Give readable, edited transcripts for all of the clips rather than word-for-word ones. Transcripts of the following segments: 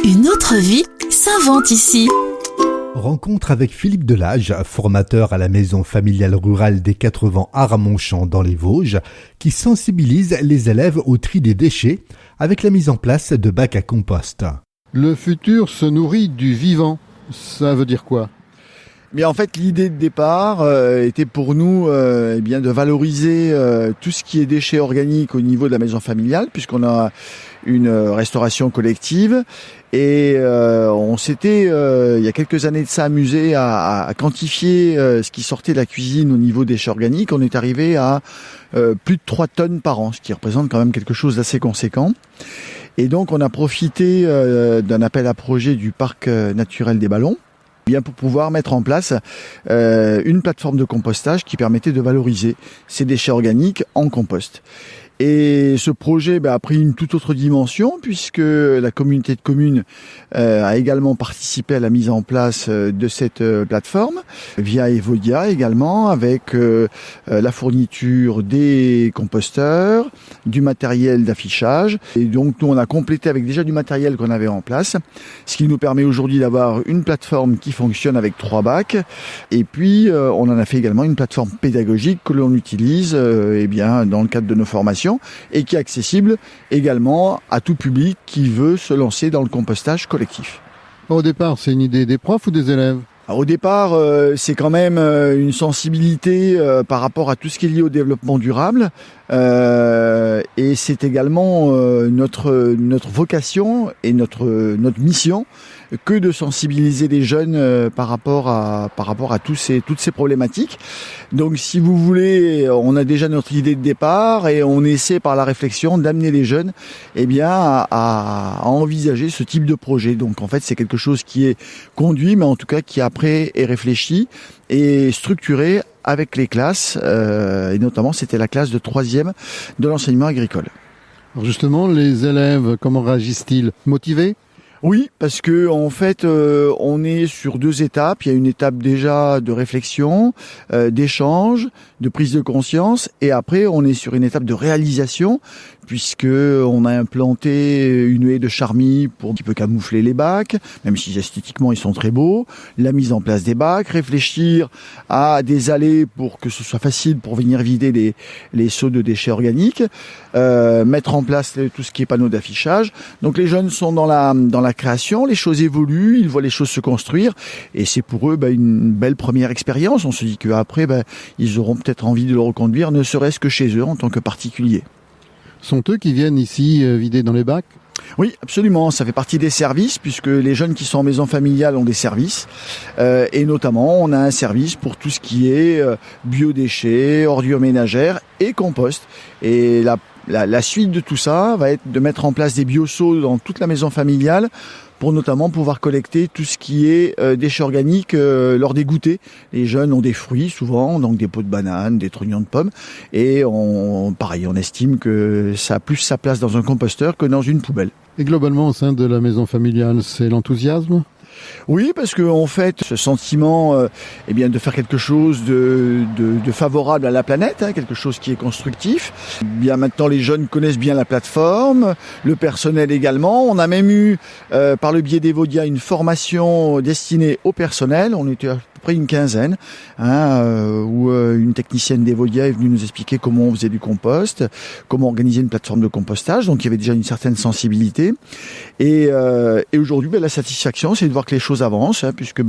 Une autre vie s'invente ici. Rencontre avec Philippe Delage, formateur à la maison familiale rurale des 4 Vents à Ramonchamp dans les Vosges, qui sensibilise les élèves au tri des déchets avec la mise en place de bacs à compost. Le futur se nourrit du vivant. Ça veut dire quoi ? Mais en fait, l'idée de départ était pour nous de valoriser tout ce qui est déchets organiques au niveau de la maison familiale, puisqu'on a une restauration collective. Et on s'était, il y a quelques années de ça, amusé à quantifier ce qui sortait de la cuisine au niveau des déchets organiques. On est arrivé à plus de 3 tonnes par an, ce qui représente quand même quelque chose d'assez conséquent. Et donc, on a profité d'un appel à projet du parc naturel des Ballons, bien pour pouvoir mettre en place une plateforme de compostage qui permettait de valoriser ces déchets organiques en compost. Et ce projet a pris une toute autre dimension puisque la communauté de communes a également participé à la mise en place de cette plateforme via Evodia également, avec la fourniture des composteurs, du matériel d'affichage. Et donc nous on a complété avec déjà du matériel qu'on avait en place, ce qui nous permet aujourd'hui d'avoir une plateforme qui fonctionne avec 3 bacs. Et puis on en a fait également une plateforme pédagogique que l'on utilise dans le cadre de nos formations, et qui est accessible également à tout public qui veut se lancer dans le compostage collectif. Au départ, c'est une idée des profs ou des élèves ? Alors, au départ, c'est quand même une sensibilité par rapport à tout ce qui est lié au développement durable. Et c'est également notre vocation et notre mission que de sensibiliser les jeunes par rapport à toutes ces problématiques. Donc si vous voulez, on a déjà notre idée de départ et on essaie par la réflexion d'amener les jeunes à envisager ce type de projet. Donc en fait c'est quelque chose qui est conduit, mais en tout cas qui après est réfléchi et structuré avec les classes, et notamment c'était la classe de 3e de l'enseignement agricole. Alors justement, les élèves, comment réagissent-ils ? Motivés ? Oui, parce que en fait, on est sur 2 étapes. Il y a une étape déjà de réflexion, d'échange, de prise de conscience, et après on est sur une étape de réalisation, puisque on a implanté une haie de charmille pour un petit peu camoufler les bacs, même si esthétiquement ils sont très beaux. La mise en place des bacs, réfléchir à des allées pour que ce soit facile pour venir vider les seaux de déchets organiques, mettre en place tout ce qui est panneaux d'affichage. Donc les jeunes sont dans la création, les choses évoluent, ils voient les choses se construire, et c'est pour eux une belle première expérience. On se dit qu'après, ils auront peut-être envie de le reconduire, ne serait-ce que chez eux en tant que particuliers. Sont eux qui viennent ici vider dans les bacs ? Oui, absolument. Ça fait partie des services, puisque les jeunes qui sont en maison familiale ont des services. Et notamment, on a un service pour tout ce qui est biodéchets, ordures ménagères et compost. Et la suite de tout ça va être de mettre en place des bioseaux dans toute la maison familiale pour notamment pouvoir collecter tout ce qui est déchets organiques lors des goûters. Les jeunes ont des fruits souvent, donc des pots de bananes, des trognons de pommes, et on estime que ça a plus sa place dans un composteur que dans une poubelle. Et globalement, au sein de la maison familiale, c'est l'enthousiasme ? Oui, parce que en fait, ce sentiment, de faire quelque chose de favorable à la planète, quelque chose qui est constructif. Bien maintenant, les jeunes connaissent bien la plateforme, le personnel également. On a même eu, par le biais d'Evodia, une formation destinée au personnel. On était à peu près une quinzaine, où une technicienne d'Evodia est venue nous expliquer comment on faisait du compost, comment organiser une plateforme de compostage. Donc il y avait déjà une certaine sensibilité. Et aujourd'hui, la satisfaction, c'est de voir que les choses avancent, puisque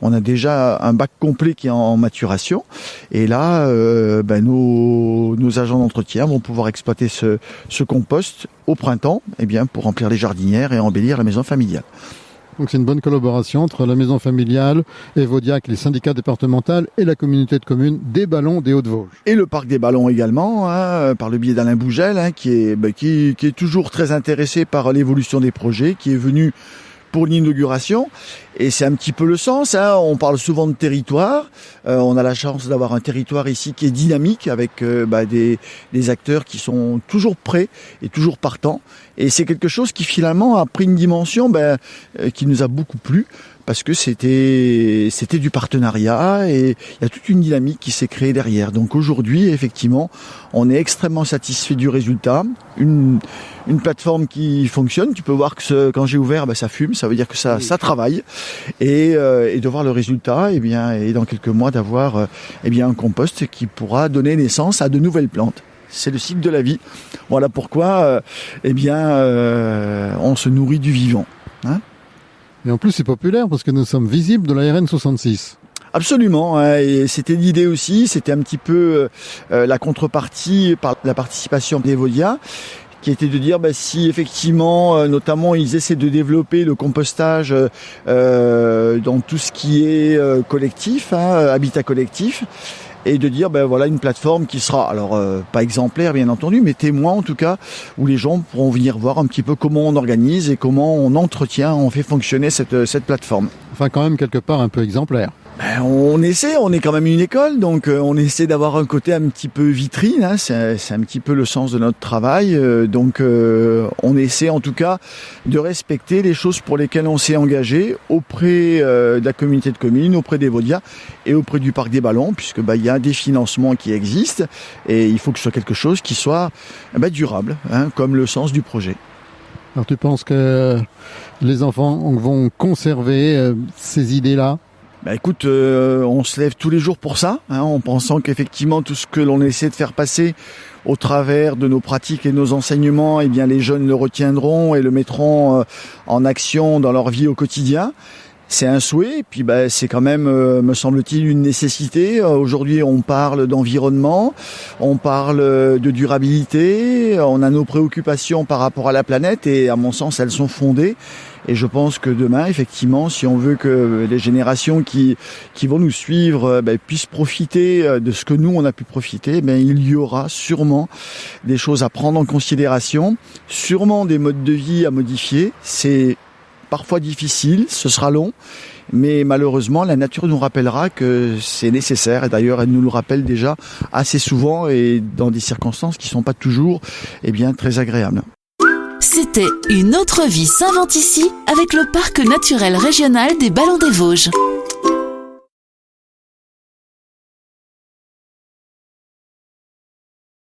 on a déjà un bac complet qui est en maturation. Et là, nos agents d'entretien vont pouvoir exploiter ce compost au printemps, pour remplir les jardinières et embellir la maison familiale. Donc c'est une bonne collaboration entre la maison familiale, Evodiac, les syndicats départementaux et la communauté de communes des Ballons des Hauts-de-Vosges. Et le parc des Ballons également, par le biais d'Alain Bougel, qui est toujours très intéressé par l'évolution des projets, qui est venu pour l'inauguration. Et c'est un petit peu le sens, on parle souvent de territoire, on a la chance d'avoir un territoire ici qui est dynamique avec des acteurs qui sont toujours prêts et toujours partants. Et c'est quelque chose qui finalement a pris une dimension qui nous a beaucoup plu, parce que c'était du partenariat et il y a toute une dynamique qui s'est créée derrière. Donc aujourd'hui, effectivement, on est extrêmement satisfait du résultat. Une plateforme qui fonctionne. Tu peux voir que quand j'ai ouvert, ça fume, ça veut dire que ça travaille. Et de voir le résultat, et dans quelques mois d'avoir un compost qui pourra donner naissance à de nouvelles plantes. C'est le cycle de la vie. Voilà pourquoi on se nourrit du vivant. Hein. Et en plus, c'est populaire parce que nous sommes visibles de la RN 66. Absolument, et c'était l'idée aussi, c'était un petit peu la contrepartie par la participation d'Evodia, qui était de dire si effectivement, notamment, ils essaient de développer le compostage dans tout ce qui est collectif, habitat collectif, et de dire voilà une plateforme qui sera alors pas exemplaire bien entendu, mais témoin en tout cas, où les gens pourront venir voir un petit peu comment on organise et comment on entretient, on fait fonctionner cette plateforme. Enfin quand même quelque part un peu exemplaire. On essaie, on est quand même une école, donc on essaie d'avoir un côté un petit peu vitrine, c'est un petit peu le sens de notre travail, donc on essaie en tout cas de respecter les choses pour lesquelles on s'est engagé auprès de la communauté de communes, auprès d'Evodia et auprès du Parc des Ballons, puisque il y a des financements qui existent et il faut que ce soit quelque chose qui soit durable, comme le sens du projet. Alors tu penses que les enfants vont conserver ces idées-là ? Écoute, on se lève tous les jours pour ça, en pensant qu'effectivement tout ce que l'on essaie de faire passer au travers de nos pratiques et nos enseignements, les jeunes le retiendront et le mettront en action dans leur vie au quotidien. C'est un souhait, et puis c'est quand même, me semble-t-il, une nécessité. Aujourd'hui, on parle d'environnement, on parle de durabilité, on a nos préoccupations par rapport à la planète, et à mon sens, elles sont fondées. Et je pense que demain, effectivement, si on veut que les générations qui vont nous suivre puissent profiter de ce que nous, on a pu profiter, il y aura sûrement des choses à prendre en considération, sûrement des modes de vie à modifier. C'est parfois difficile, ce sera long, mais malheureusement, la nature nous rappellera que c'est nécessaire. Et d'ailleurs, elle nous le rappelle déjà assez souvent et dans des circonstances qui ne sont pas toujours très agréables. C'était Une autre vie s'invente ici avec le Parc naturel régional des Ballons des Vosges.